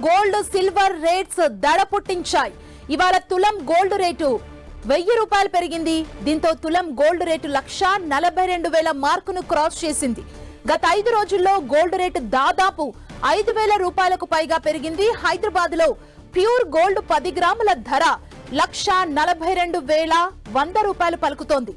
Gold silver rates దడ పుట్టించాయి. ఇవాళ తులం గోల్డ్ రేటు 1000 రూపాయలు పెరిగింది. దీంతో తులం గోల్డ్ రేటు 1,42,000 మార్కును క్రాస్ చేసింది. గత 5 రోజుల్లో గోల్డ్ రేటు దాదాపు 5,000 రూపాయలకు పైగా పెరిగింది. హైదరాబాద్ లో ప్యూర్ గోల్డ్ 10 గ్రాముల ధర 1,42,100 రూపాయలు పలుకుతోంది.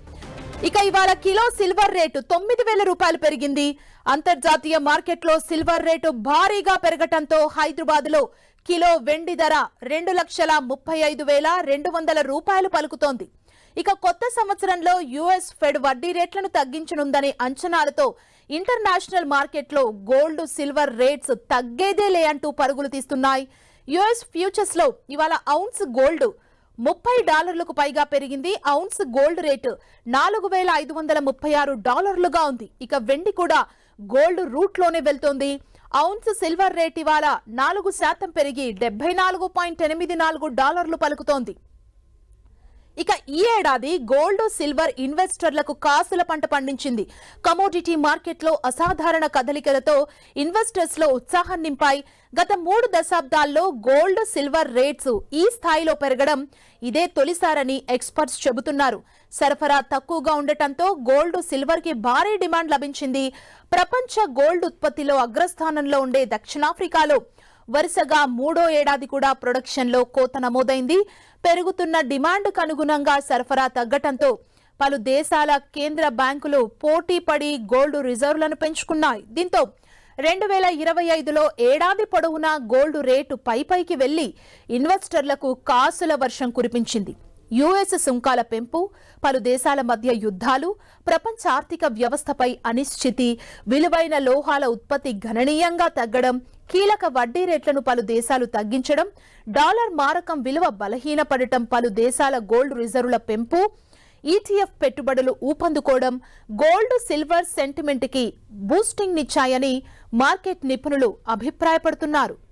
ఇక ఇవాళ కిలో సిల్వర్ రేటు 9,000 రూపాయలు పెరిగింది. అంతర్జాతీయ మార్కెట్లో సిల్వర్ రేటు భారీగా పెరగటంతో హైదరాబాద్ లో కిలో వెండి ధర 2,35,200 రూపాయలు పలుకుతోంది. ఇక కొత్త సంవత్సరంలో యుఎస్ ఫెడ్ వడ్డీ రేట్లను తగ్గించనుందనే అంచనాలతో ఇంటర్నేషనల్ మార్కెట్లో గోల్డ్ సిల్వర్ రేట్స్ తగ్గేదేలే అంటూ పరుగులు తీస్తున్నాయి. యుఎస్ ఫ్యూచర్స్ లో ఇవాళ ఔన్స్ గోల్డ్ $30కు పైగా పెరిగింది. ఔన్స్ గోల్డ్ రేటు $4,536గా ఉంది. ఇక వెండి కూడా గోల్డ్ రూట్ లోనే వెళ్తోంది. ఔన్స్ సిల్వర్ రేట్ ఇవాళ 4% పెరిగి $74.84 పలుకుతోంది. ఇక ఈ ఏడాది గోల్డ్ సిల్వర్ ఇన్వెస్టర్లకు కాసుల పంట పండించింది. కమోడిటీ మార్కెట్లో అసాధారణ కదలికలతో ఇన్వెస్టర్స్ లో ఉత్సాహం నింపాయి. గత 3 దశాబ్దాల్లో గోల్డ్ సిల్వర్ రేట్స్ ఈ స్థాయిలో పెరగడం ఇదే తొలిసారని ఎక్స్పర్ట్స్ చెబుతున్నారు. సరఫరా తక్కువగా ఉండటంతో గోల్డ్ సిల్వర్ కి భారీ డిమాండ్ లభించింది. ప్రపంచ గోల్డ్ ఉత్పత్తిలో అగ్రస్థానంలో ఉండే దక్షిణాఫ్రికాలో వరుసగా 3వ ఏడాది కూడా ప్రొడక్షన్ లో కోత నమోదైంది. పెరుగుతున్న డిమాండ్కు అనుగుణంగా సరఫరా తగ్గటంతో పలు దేశాల కేంద్ర బ్యాంకులు పోటీ పడి గోల్డ్ రిజర్వులను పెంచుకున్నాయి. దీంతో 2025లో ఏడాది పొడవునా గోల్డ్ రేటు పైకి వెళ్లి ఇన్వెస్టర్లకు కాసుల వర్షం కురిపించింది. యుఎస్ సుంకాల పెంపు, పలు దేశాల మధ్య యుద్ధాలు, ప్రపంచ ఆర్థిక వ్యవస్థపై అనిశ్చితి, విలువైన లోహాల ఉత్పత్తి గణనీయంగా తగ్గడం, కీలక వడ్డీ రేట్లను పలు దేశాలు తగ్గించడం, డాలర్ మారకం విలువ బలహీనపడటం, పలు దేశాల గోల్డ్ రిజర్వుల పెంపు, ఈటీఎఫ్ పెట్టుబడులు ఊపందుకోవడం గోల్డ్ సిల్వర్ సెంటిమెంట్ కి బూస్టింగ్ నిచ్చాయని మార్కెట్ నిపుణులు అభిప్రాయపడుతున్నారు.